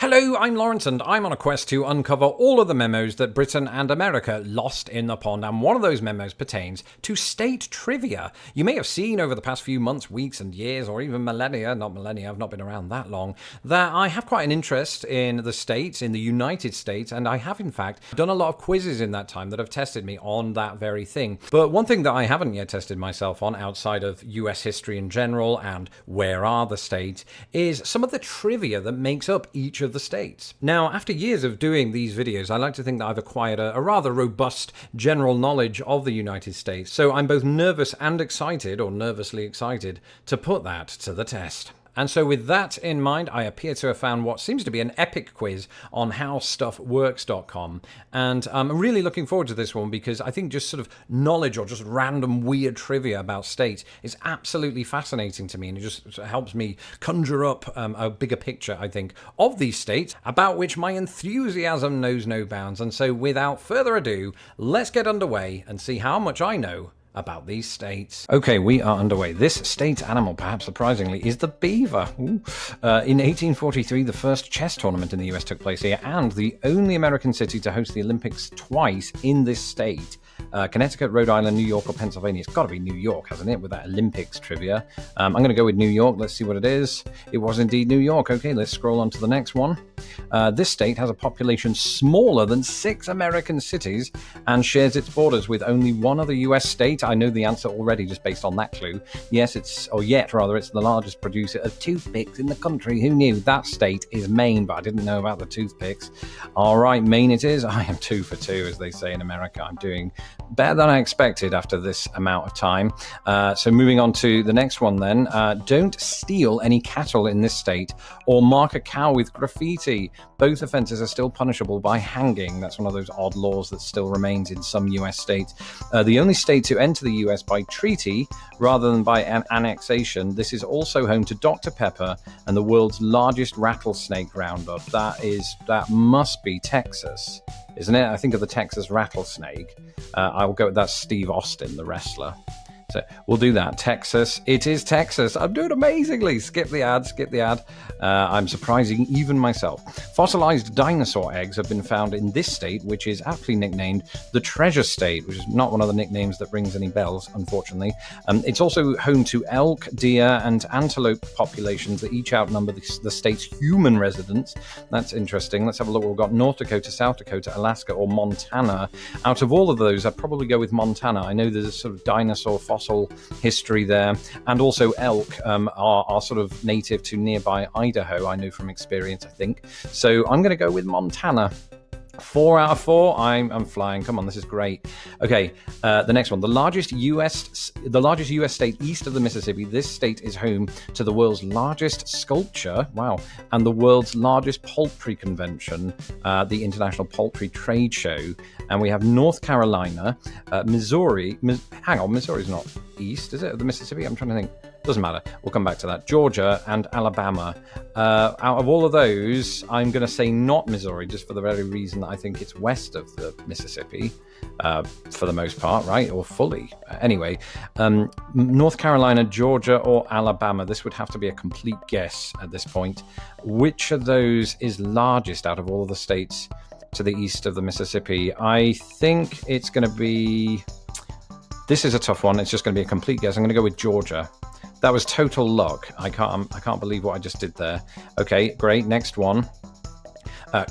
Hello, I'm Lawrence, and I'm on a quest to uncover all of the memos that Britain and America lost in the pond, and one of those memos pertains to state trivia. You may have seen over the past few months, weeks, and years, or even millennia, I've not been around that long, that I have quite an interest in the States, in the United States, and I have, in fact, done a lot of quizzes in that time that have tested me on that very thing. But one thing that I haven't yet tested myself on, outside of US history in general and where are the states, is some of the trivia that makes up each of the states. Now, after years of doing these videos, I like to think that I've acquired a rather robust general knowledge of the United States, so I'm both nervous and excited, or nervously excited, to put that to the test. And so with that in mind, I appear to have found what seems to be an epic quiz on howstuffworks.com. And I'm really looking forward to this one because I think just sort of knowledge or just random weird trivia about states is absolutely fascinating to me. And it just helps me conjure up a bigger picture, I think, of these states about which my enthusiasm knows no bounds. And so without further ado, let's get underway and see how much I know about these states. Okay, we are underway. This state animal, perhaps surprisingly, is the beaver. In 1843, the first chess tournament in the US took place here, and the only American city to host the Olympics twice in this state. Connecticut, Rhode Island, New York, or Pennsylvania. It's got to be New York, hasn't it, with that Olympics trivia? I'm going to go with New York. Let's see what it is. It was indeed New York. Okay, let's scroll on to the next one. This state has a population smaller than 6 American cities and shares its borders with only one other US state. I know the answer already just based on that clue. Yes, it's the largest producer of toothpicks in the country. Who knew? That state is Maine, but I didn't know about the toothpicks. All right, Maine it is. I am 2 for 2, as they say in America. I'm doing better than I expected after this amount of time. So moving on to the next one then. Don't steal any cattle in this state or mark a cow with graffiti. Both offences are still punishable by hanging. That's one of those odd laws that still remains in some US states. The only state to enter the US by treaty rather than by annexation. This is also home to Dr. Pepper and the world's largest rattlesnake roundup. That must be Texas, isn't it? I think of the Texas rattlesnake. I'll go with that. Steve Austin, the wrestler. So we'll do that. Texas. It is Texas. I'm doing amazingly. Skip the ad. I'm surprising even myself. Fossilized dinosaur eggs have been found in this state, which is aptly nicknamed the Treasure State, which is not one of the nicknames that rings any bells, unfortunately. It's also home to elk, deer, and antelope populations that each outnumber the state's human residents. That's interesting. Let's have a look. We've got North Dakota, South Dakota, Alaska, or Montana. Out of all of those, I'd probably go with Montana. I know there's a sort of dinosaur fossil history there, and also elk are sort of native to nearby Idaho, I know from experience, I think. So I'm going to go with Montana. 4 out of 4. I'm flying. Come on, this is great. Okay, the next one. The largest US state east of the Mississippi. This state is home to the world's largest sculpture. Wow. And the world's largest poultry convention, the International Poultry Trade Show. And we have North Carolina, Missouri. Missouri's not east, is it, of the Mississippi? I'm trying to think. Doesn't matter. We'll come back to that. Georgia and Alabama. Out of all of those, I'm going to say not Missouri, just for the very reason that I think it's west of the Mississippi, for the most part, right? Or fully. Anyway, North Carolina, Georgia, or Alabama. This would have to be a complete guess at this point. Which of those is largest out of all of the states to the east of the Mississippi? I think it's going to be... This is a tough one. It's just going to be a complete guess. I'm going to go with Georgia. That was total luck. I can't believe what I just did there. Okay, great. Next one.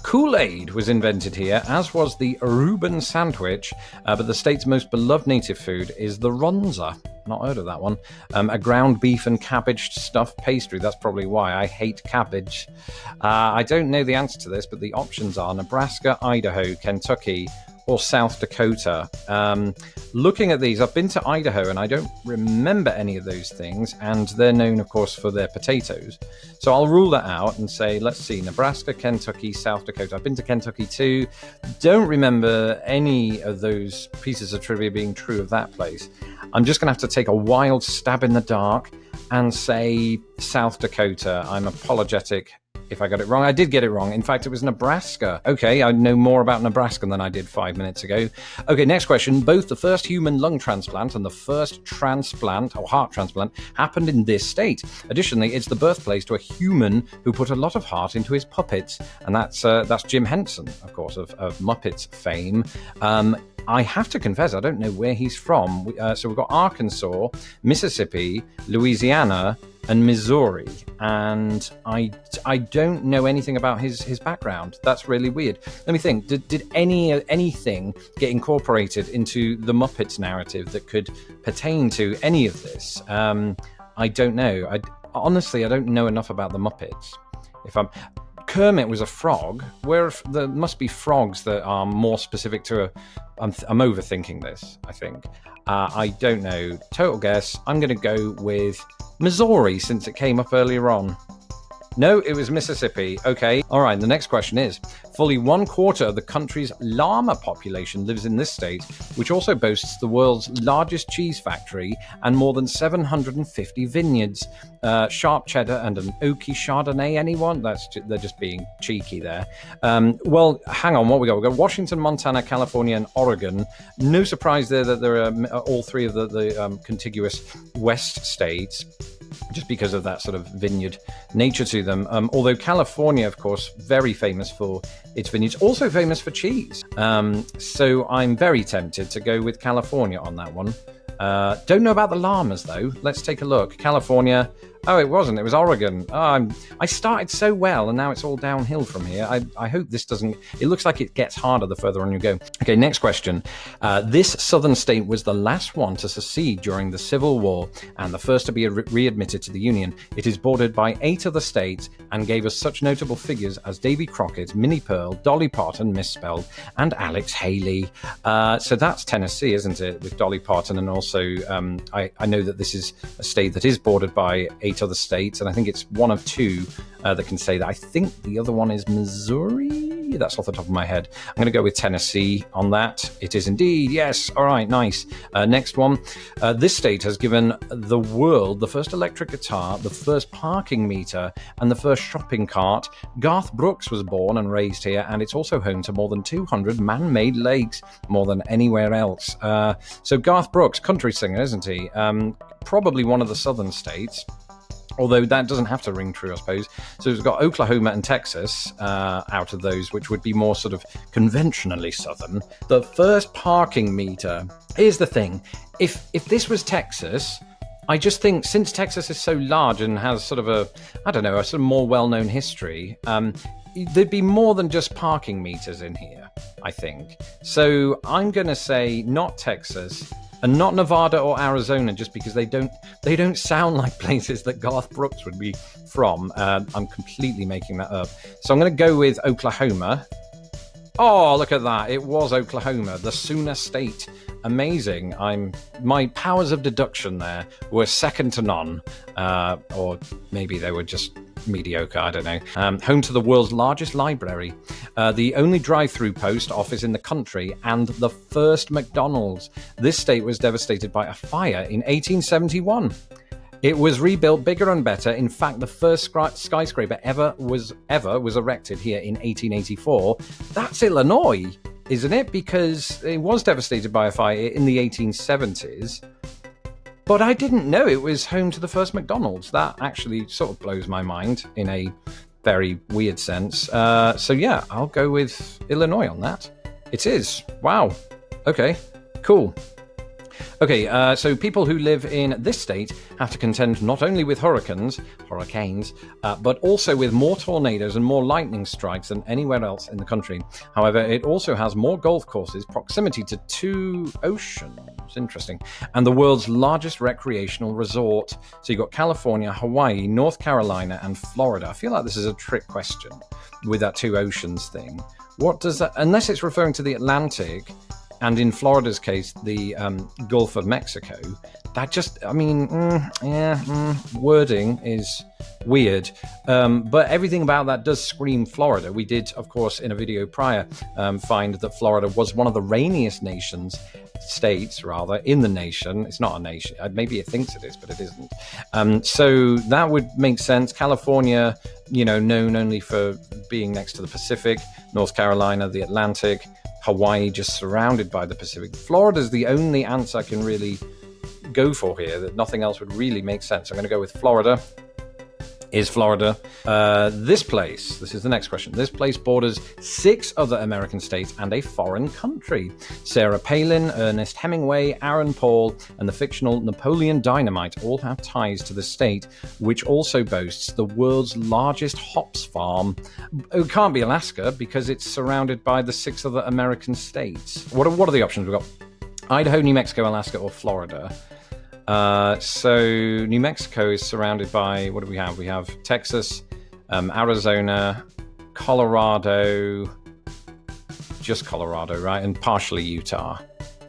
Kool-Aid was invented here, as was the Reuben sandwich, but the state's most beloved native food is the Ronza. Not heard of that one. A ground beef and cabbage stuffed pastry. That's probably why I hate cabbage. I don't know the answer to this, but the options are Nebraska, Idaho, Kentucky, or South Dakota. Looking at these, I've been to Idaho and I don't remember any of those things, and they're known, of course, for their potatoes. So I'll rule that out and say, let's see, Nebraska, Kentucky, South Dakota. I've been to Kentucky too. Don't remember any of those pieces of trivia being true of that place. I'm just going to have to take a wild stab in the dark and say South Dakota. I'm apologetic if I got it wrong. I did get it wrong. In fact, it was Nebraska. Okay, I know more about Nebraska than I did 5 minutes ago. Okay, next question. Both the first human lung transplant and the first transplant, or heart transplant, happened in this state. Additionally, it's the birthplace to a human who put a lot of heart into his puppets, and that's Jim Henson, of course, of Muppets fame. I have to confess, I don't know where he's from. So we've got Arkansas, Mississippi, Louisiana, and Missouri, and I don't know anything about his background. That's really weird. Let me think. Did anything get incorporated into the Muppets narrative that could pertain to any of this? I don't know. Honestly, I don't know enough about the Muppets. Kermit was a frog. There must be frogs that are more specific to I'm overthinking this, I think. I don't know. Total guess. I'm going to go with Missouri, since it came up earlier on. No, it was Mississippi. Okay. All right. The next question is, fully 1/4 of the country's llama population lives in this state, which also boasts the world's largest cheese factory and more than 750 vineyards. Sharp cheddar and an oaky Chardonnay, anyone? They're just being cheeky there. Well, hang on, what we got? We've got Washington, Montana, California, and Oregon. No surprise there that there are all three of the contiguous West states, just because of that sort of vineyard nature to them. Although California, of course, very famous for its vineyards, also famous for cheese. So I'm very tempted to go with California on that one. Don't know about the llamas, though. Let's take a look. California. Oh, it wasn't. It was Oregon. I started so well, and now it's all downhill from here. I hope this doesn't... It looks like it gets harder the further on you go. Okay, next question. This southern state was the last one to secede during the Civil War and the first to be readmitted to the Union. It is bordered by 8 other states and gave us such notable figures as Davy Crockett, Minnie Pearl, Dolly Parton, misspelled, and Alex Haley. So that's Tennessee, isn't it, with Dolly Parton? And also, I know that this is a state that is bordered by 8 other states, and I think it's one of 2 that can say that. I think the other one is Missouri. That's off the top of my head. I'm going to go with Tennessee on that. It is indeed. Yes. All right. Nice. Next one. This state has given the world the first electric guitar, the first parking meter, and the first shopping cart. Garth Brooks was born and raised here, and it's also home to more than 200 man-made lakes, more than anywhere else. So Garth Brooks, country singer, isn't he? Probably one of the southern states. Although that doesn't have to ring true, I suppose. So we've got Oklahoma and Texas out of those, which would be more sort of conventionally southern. The first parking meter. Here's the thing. If this was Texas, I just think since Texas is so large and has sort of a sort of more well-known history, there'd be more than just parking meters in here, I think. So I'm going to say not Texas, and not Nevada or Arizona, just because they don't sound like places that Garth Brooks would be from. I'm completely making that up. So I'm going to go with Oklahoma. Oh, look at that. It was Oklahoma, the Sooner State. Amazing. My powers of deduction there were second to none. Or maybe they were just mediocre, I don't know. Home to the world's largest library, the only drive-through post office in the country, and the first McDonald's. This state was devastated by a fire in 1871. It was rebuilt bigger and better. In fact, the first skyscraper ever was erected here in 1884. That's Illinois, isn't it? Because it was devastated by a fire in the 1870s. But I didn't know it was home to the first McDonald's. That actually sort of blows my mind in a very weird sense. So yeah, I'll go with Illinois on that. It is. Wow. Okay, cool. Okay, so people who live in this state have to contend not only with hurricanes, but also with more tornadoes and more lightning strikes than anywhere else in the country. However, it also has more golf courses, proximity to 2 oceans, interesting, and the world's largest recreational resort. So you've got California, Hawaii, North Carolina, and Florida. I feel like this is a trick question with that 2 oceans thing. What does that, unless it's referring to the Atlantic, and in Florida's case, the Gulf of Mexico, that just, I mean, wording is weird. But everything about that does scream Florida. We did, of course, in a video prior, find that Florida was one of the rainiest states in the nation. It's not a nation. Maybe it thinks it is, but it isn't. So that would make sense. California, known only for being next to the Pacific. North Carolina, the Atlantic. Hawaii, just surrounded by the Pacific. Florida's the only answer I can really go for here, that nothing else would really make sense. I'm going to go with Florida. Is Florida. This is the next question. This place borders 6 other American states and a foreign country. Sarah Palin, Ernest Hemingway, Aaron Paul, and the fictional Napoleon Dynamite all have ties to the state, which also boasts the world's largest hops farm. It can't be Alaska because it's surrounded by the 6 other American states. What are the options we've got? Idaho, New Mexico, Alaska, or Florida? So New Mexico is surrounded by, what do we have? We have Texas, Arizona, Colorado, just Colorado, right? And partially Utah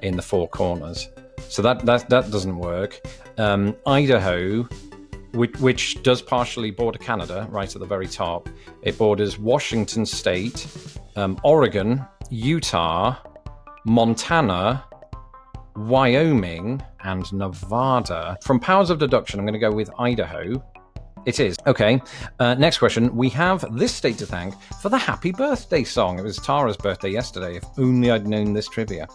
in the 4 corners. So that doesn't work. Idaho, which does partially border Canada, right at the very top. It borders Washington State, Oregon, Utah, Montana, Wyoming, and Nevada. From powers of deduction, I'm going to go with Idaho. It is. Okay, next question. We have this state to thank for the happy birthday song. It was Tara's birthday yesterday. If only I'd known this trivia.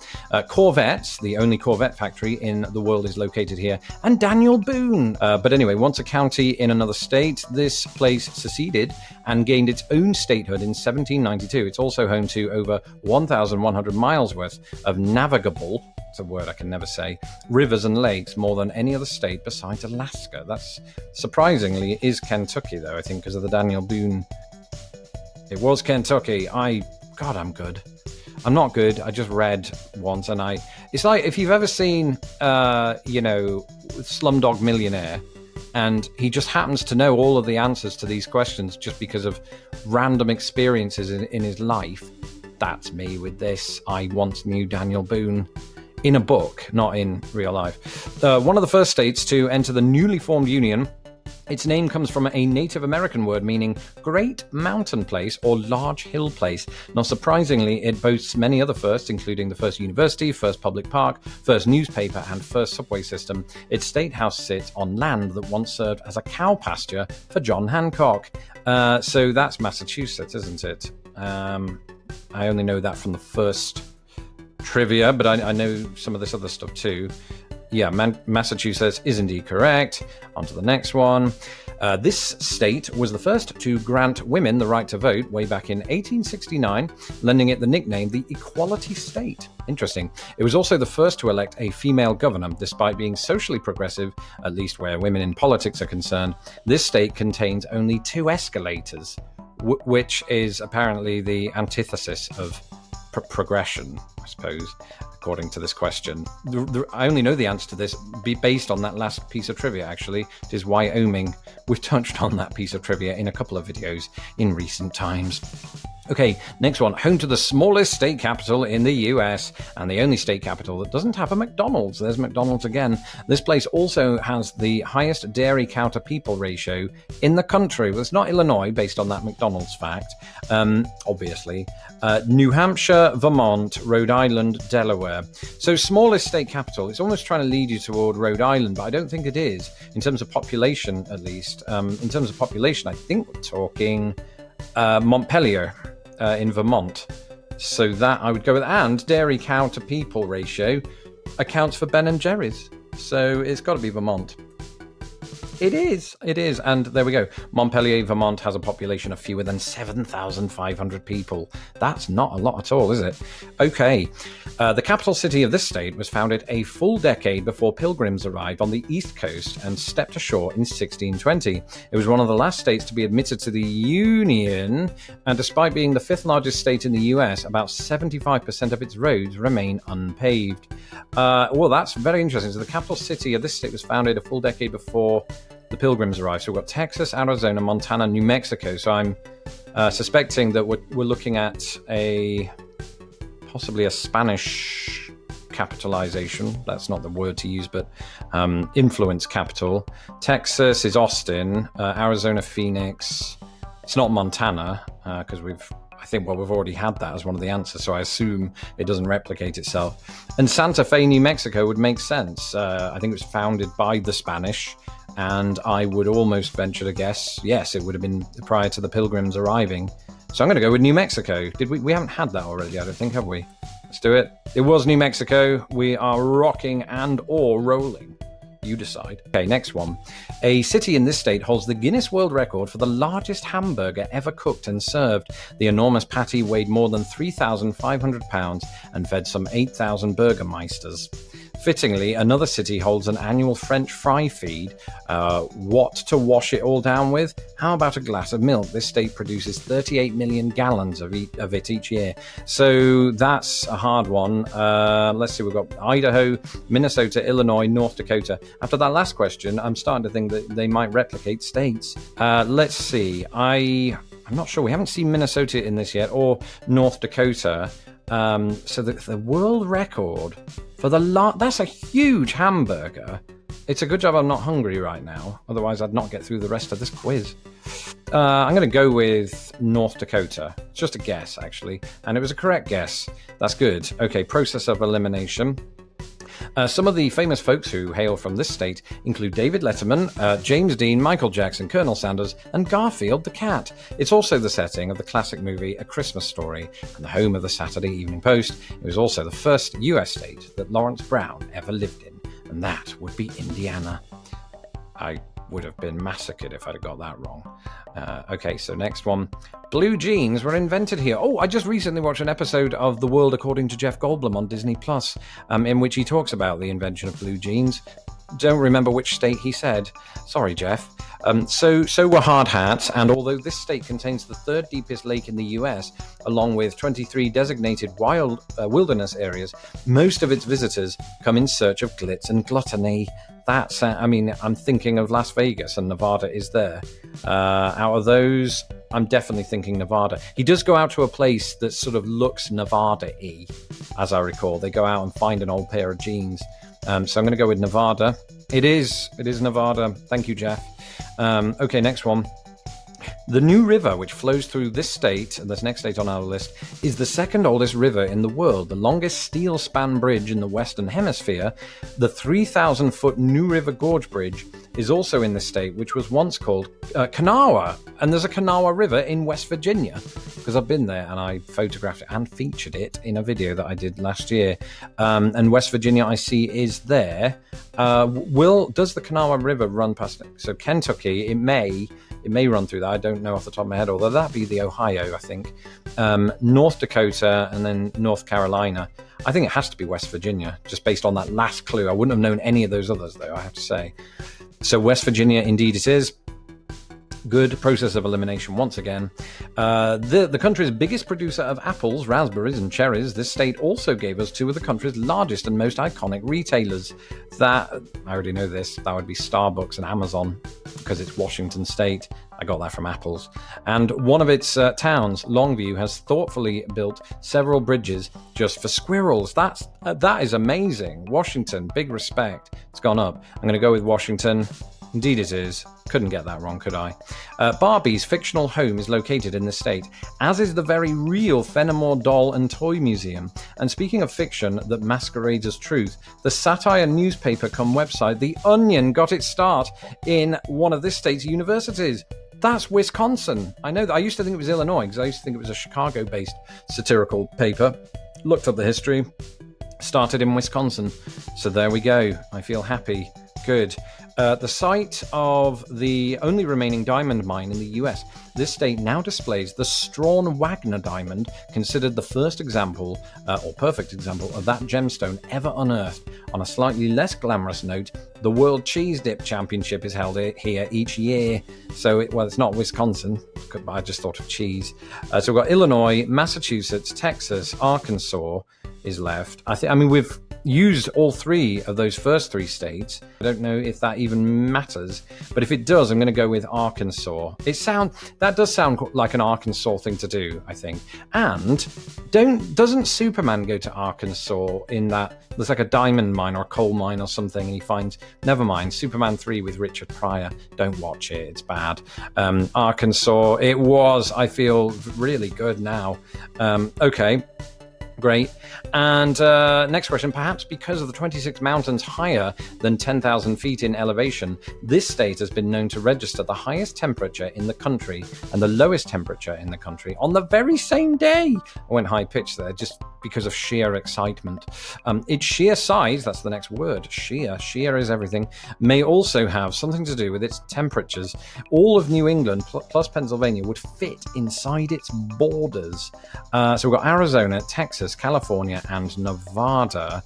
Corvettes, the only Corvette factory in the world, is located here. And Daniel Boone. But anyway, once a county in another state, this place seceded and gained its own statehood in 1792. It's also home to over 1,100 miles worth of navigable, it's a word I can never say, rivers and lakes, more than any other state besides Alaska. That's surprisingly is Kentucky, though, I think, because of the Daniel Boone. It was Kentucky. God, I'm good. I'm not good. I just read once, and it's like if you've ever seen, Slumdog Millionaire, and he just happens to know all of the answers to these questions just because of random experiences in his life. That's me with this. I once knew Daniel Boone. In a book, not in real life. One of the first states to enter the newly formed union. Its name comes from a Native American word meaning great mountain place or large hill place. Not surprisingly, it boasts many other firsts, including the first university, first public park, first newspaper, and first subway system. Its state house sits on land that once served as a cow pasture for John Hancock. So that's Massachusetts, isn't it? I only know that from the first trivia, but I know some of this other stuff too. Yeah, Massachusetts is indeed correct. On to the next one. This state was the first to grant women the right to vote way back in 1869, lending it the nickname the Equality State. Interesting. It was also the first to elect a female governor, despite being socially progressive, at least where women in politics are concerned. This state contains only 2 escalators, which is apparently the antithesis of progression, I suppose, according to this question. I only know the answer to this based on that last piece of trivia, actually. It is Wyoming. We've touched on that piece of trivia in a couple of videos in recent times. Okay, next one. Home to the smallest state capital in the US and the only state capital that doesn't have a McDonald's. There's McDonald's again. This place also has the highest dairy cow to people ratio in the country. Well, it's not Illinois, based on that McDonald's fact, obviously. New Hampshire, Vermont, Rhode Island, Delaware. So smallest state capital. It's almost trying to lead you toward Rhode Island, but I don't think it is. In terms of population, at least. In terms of population, I think we're talking Montpelier. In Vermont. So that I would go with, and dairy cow to people ratio accounts for Ben and Jerry's. So it's got to be Vermont. It is, and there we go. Montpelier, Vermont has a population of fewer than 7,500 people. That's not a lot at all, is it? Okay, the capital city of this state was founded a full decade before pilgrims arrived on the East Coast and stepped ashore in 1620. It was one of the last states to be admitted to the Union, and despite being the 5th largest state in the US, about 75% of its roads remain unpaved. Well, that's very interesting. So the capital city of this state was founded a full decade before the pilgrims arrived. So we've got Texas, Arizona, Montana, New Mexico. So I'm suspecting that we're looking at possibly a Spanish capitalization. That's not the word to use, but influence capital. Texas is Austin. Arizona, Phoenix. It's not Montana, because we've already had that as one of the answers, so I assume it doesn't replicate itself. And Santa Fe, New Mexico would make sense. I think it was founded by the Spanish, and I would almost venture to guess, yes, it would have been prior to the Pilgrims arriving. So I'm going to go with New Mexico. We haven't had that already, I don't think, have we? Let's do it. It was New Mexico. We are rocking and/or rolling. You decide. Okay, next one. A city in this state holds the Guinness World Record for the largest hamburger ever cooked and served. The enormous patty weighed more than 3,500 pounds and fed some 8,000 Burgermeisters. Fittingly, another city holds an annual French fry feed. What to wash it all down with? How about a glass of milk? This state produces 38 million gallons of it each year. So that's a hard one. Let's see, we've got Idaho, Minnesota, Illinois, North Dakota. After that last question, I'm starting to think that they might replicate states. Let's see. I'm not sure. We haven't seen Minnesota in this yet, or North Dakota. So the world record for that's a huge hamburger. It's a good job I'm not hungry right now. Otherwise, I'd not get through the rest of this quiz. I'm going to go with North Dakota. It's just a guess, actually. And it was a correct guess. That's good. Okay, process of elimination. Some of the famous folks who hail from this state include David Letterman, James Dean, Michael Jackson, Colonel Sanders, and Garfield the cat. It's also the setting of the classic movie A Christmas Story and the home of the Saturday Evening Post. It was also the first US state that Lawrence Brown ever lived in, and that would be Indiana. I would have been massacred if I'd have got that wrong. Okay, so next one. Blue jeans were invented here. Oh, I just recently watched an episode of The World According to Jeff Goldblum on Disney Plus, in which he talks about the invention of blue jeans. Don't remember which state he said. Sorry, Jeff. So were hard hats, and although this state contains the third deepest lake in the US, along with 23 designated wilderness areas, most of its visitors come in search of glitz and gluttony. I'm thinking of Las Vegas, and Nevada is there. Out of those, I'm definitely thinking Nevada. He does go out to a place that sort of looks Nevada-y, as I recall. They go out and find an old pair of jeans. So I'm going to go with Nevada. It is Nevada. Thank you, Jeff. Okay, next one. The New River, which flows through this state, and this next state on our list, is the second oldest river in the world, the longest steel span bridge in the Western Hemisphere. The 3,000-foot New River Gorge Bridge is also in this state, which was once called Kanawha. And there's a Kanawha River in West Virginia, because I've been there and I photographed it and featured it in a video that I did last year. And West Virginia, I see, is there. Does the Kanawha River run past it? So Kentucky, it may run through that. I don't know off the top of my head, although that'd be the Ohio, I think. North Dakota, and then North Carolina. I think it has to be West Virginia, just based on that last clue. I wouldn't have known any of those others, though, I have to say. So West Virginia, indeed it is. Good process of elimination once again. The country's biggest producer of apples, raspberries, and cherries, this state also gave us two of the country's largest and most iconic retailers. I already know this, that would be Starbucks and Amazon, because it's Washington State. I got that from apples. And one of its towns, Longview, has thoughtfully built several bridges just for squirrels. That is amazing. Washington, big respect. It's gone up. I'm going to go with Washington. Indeed it is. Couldn't get that wrong, could I? Barbie's fictional home is located in the state, as is the very real Fenimore Doll and Toy Museum. And speaking of fiction that masquerades as truth, the satire newspaper cum website The Onion got its start in one of this state's universities. That's Wisconsin. I know that. I used to think it was Illinois, because I used to think it was a Chicago-based satirical paper. Looked up the history. Started in Wisconsin. So there we go. I feel happy. Good. The site of the only remaining diamond mine in the US, this state now displays the Strawn-Wagner diamond, considered the first example, or perfect example, of that gemstone ever unearthed. On a slightly less glamorous note, the World Cheese Dip Championship is held here each year. So, it's not Wisconsin, but I just thought of cheese. So we've got Illinois, Massachusetts, Texas, Arkansas, is left. I mean, we've used all three of those first three states. I don't know if that even matters, but if it does, I'm going to go with Arkansas. That does sound like an Arkansas thing to do, I think. And doesn't Superman go to Arkansas in that there's like a diamond mine or a coal mine or something, and he finds, never mind, Superman 3 with Richard Pryor. Don't watch it, it's bad. Arkansas, it was. I feel really good now. Okay. Great. And next question, perhaps because of the 26 mountains higher than 10,000 feet in elevation, this state has been known to register the highest temperature in the country and the lowest temperature in the country on the very same day. I went high pitched there just because of sheer excitement. Its sheer size, that's the next word, sheer is everything, may also have something to do with its temperatures. All of New England plus Pennsylvania would fit inside its borders. So we've got Arizona, Texas, California, and Nevada.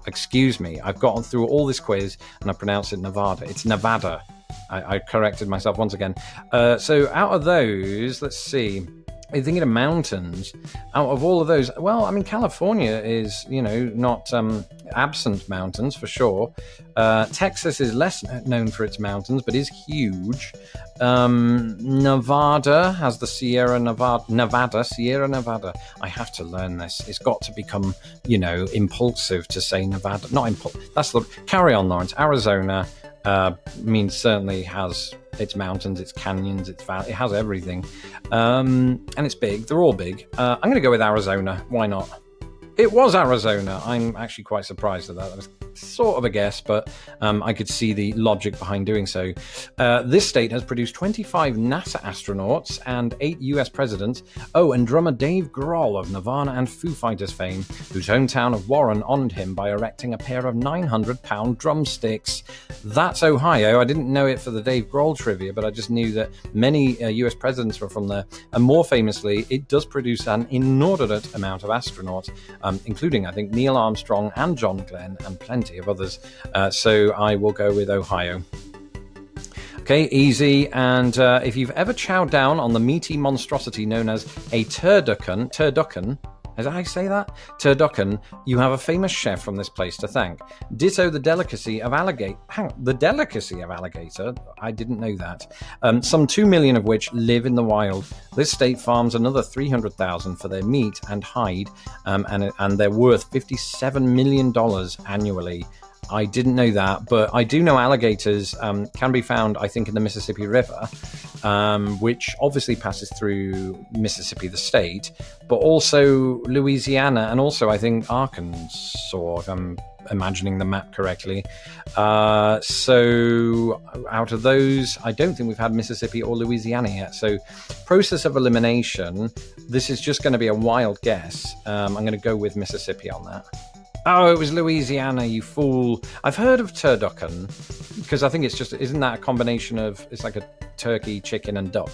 Excuse me. I've gotten through all this quiz and I pronounced it Nevada. It's Nevada. I corrected myself once again. So out of those, let's see. You're thinking of mountains. Out of all of those, well, I mean, California is, not absent mountains for sure. Texas is less known for its mountains, but is huge. Nevada has the Sierra Nevada. I have to learn this. It's got to become, impulsive to say Nevada. Not impulsive. Carry on, Lawrence. Arizona certainly has its mountains, its canyons, its valley. It has everything. And it's big. They're all big. I'm going to go with Arizona. Why not? It was Arizona. I'm actually quite surprised at that. That was sort of a guess, but I could see the logic behind doing so. This state has produced 25 NASA astronauts and 8 US presidents. Oh, and drummer Dave Grohl of Nirvana and Foo Fighters fame, whose hometown of Warren honored him by erecting a pair of 900-pound drumsticks. That's Ohio. I didn't know it for the Dave Grohl trivia, but I just knew that many US presidents were from there. And more famously, it does produce an inordinate amount of astronauts, including, I think, Neil Armstrong and John Glenn and plenty of others. So I will go with Ohio. Okay, easy. And if you've ever chowed down on the meaty monstrosity known as a turducken, as I say that? Turducken, you have a famous chef from this place to thank. Ditto the delicacy of alligator. The delicacy of alligator? I didn't know that. Some 2 million of which live in the wild. This state farms another 300,000 for their meat and hide, and they're worth $57 million annually. I didn't know that, but I do know alligators can be found, I think, in the Mississippi River, which obviously passes through Mississippi, the state, but also Louisiana, and also, I think, Arkansas, if I'm imagining the map correctly. So out of those, I don't think we've had Mississippi or Louisiana yet. So process of elimination, this is just going to be a wild guess. I'm going to go with Mississippi on that. Oh, it was Louisiana, you fool. I've heard of turducken because I think it's just, isn't that a combination of, it's like a turkey, chicken, and duck?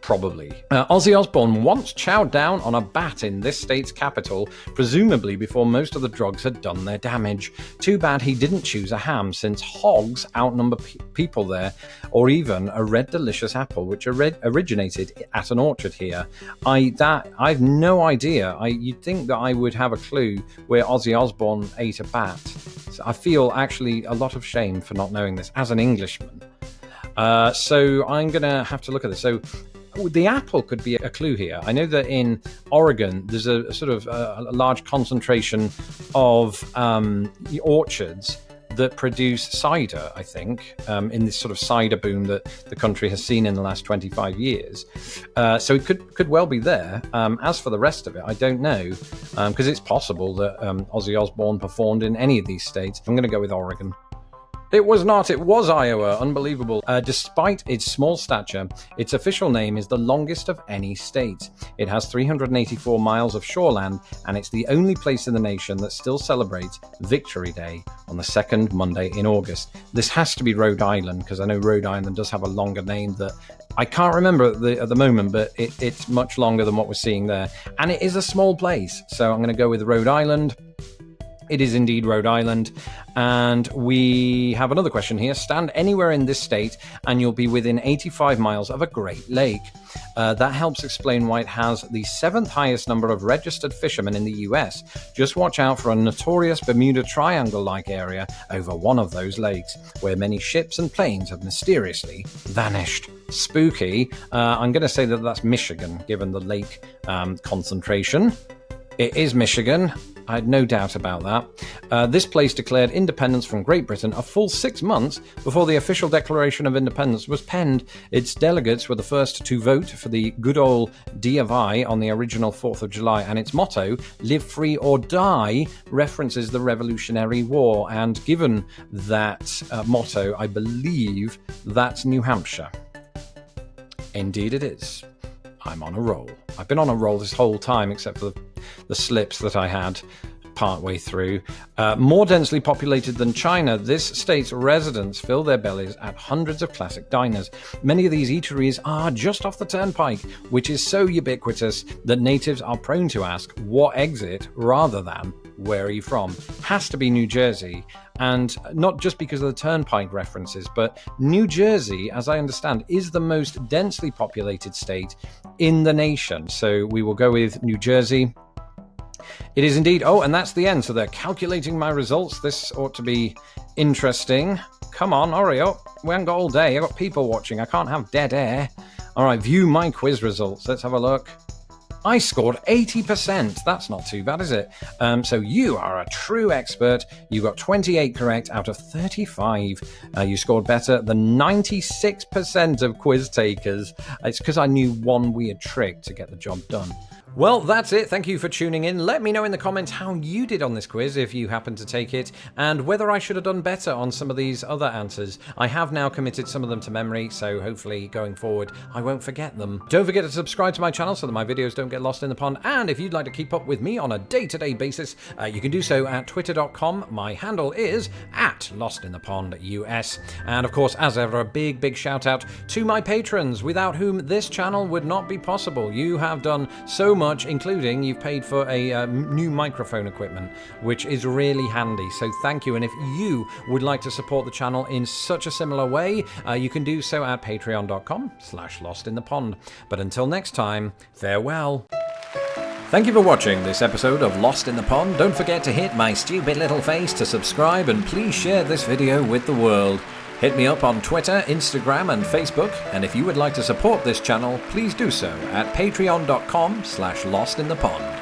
Probably. Ozzy Osbourne once chowed down on a bat in this state's capital, presumably before most of the drugs had done their damage. Too bad he didn't choose a ham, since hogs outnumber people there, or even a red delicious apple, which originated at an orchard here. I've no idea. You'd think that I would have a clue where Ozzy Osbourne ate a bat. So I feel actually a lot of shame for not knowing this as an Englishman. So I'm going to have to look at this. So the apple could be a clue here. I know that in Oregon, there's a sort of a large concentration of orchards that produce cider, I think, in this sort of cider boom that the country has seen in the last 25 years. So it could well be there. As for the rest of it, I don't know, because it's possible that Ozzy Osbourne performed in any of these states. I'm going to go with Oregon. It was not, it was Iowa. Unbelievable. Despite its small stature, its official name is the longest of any state. It has 384 miles of shoreland, and it's the only place in the nation that still celebrates Victory Day on the second Monday in August. This has to be Rhode Island, because I know Rhode Island does have a longer name that I can't remember at the moment, but it's much longer than what we're seeing there. And it is a small place, so I'm going to go with Rhode Island. It is indeed Rhode Island. And we have another question here. Stand anywhere in this state and you'll be within 85 miles of a Great Lake. That helps explain why it has the 7th highest number of registered fishermen in the US. Just watch out for a notorious Bermuda Triangle-like area over one of those lakes, where many ships and planes have mysteriously vanished. Spooky. I'm going to say that that's Michigan, given the lake concentration. It is Michigan. I had no doubt about that. This place declared independence from Great Britain a full 6 months before the official Declaration of Independence was penned. Its delegates were the first to vote for the good old D of I on the original 4th of July, and its motto, "Live Free or Die," references the Revolutionary War. And given that motto, I believe that's New Hampshire. Indeed it is. I'm on a roll. I've been on a roll this whole time, except for the slips that I had partway through. More densely populated than China, this state's residents fill their bellies at hundreds of classic diners. Many of these eateries are just off the turnpike, which is so ubiquitous that natives are prone to ask, what exit, rather than, where are you from? Has to be New Jersey. And not just because of the turnpike references, but New Jersey, as I understand, is the most densely populated state in the nation. So we will go with New Jersey. It is indeed. Oh, and that's the end. So they're calculating my results. This ought to be interesting. Come on, hurry up. We haven't got all day. I've got people watching. I can't have dead air. All right, view my quiz results. Let's have a look. I scored 80%. That's not too bad, is it? So you are a true expert. You got 28 correct out of 35. You scored better than 96% of quiz takers. It's because I knew one weird trick to get the job done. Well, that's it. Thank you for tuning in. Let me know in the comments how you did on this quiz if you happen to take it, and whether I should have done better on some of these other answers. I have now committed some of them to memory, so hopefully going forward I won't forget them. Don't forget to subscribe to my channel so that my videos don't get lost in the pond, and if you'd like to keep up with me on a day-to-day basis, you can do so at twitter.com. My handle is @LostInThePondUS. And of course, as ever, a big shout out to my patrons, without whom this channel would not be possible. You have done so much, including you've paid for a new microphone equipment, which is really handy, so thank you. And if you would like to support the channel in such a similar way, you can do so at patreon.com/lostinthepond. But until next time, farewell. Thank you for watching this episode of Lost in the Pond. Don't forget to hit my stupid little face to subscribe, and please share this video with the world. Hit me up on Twitter, Instagram, and Facebook, and if you would like to support this channel, please do so at patreon.com/lostinthepond.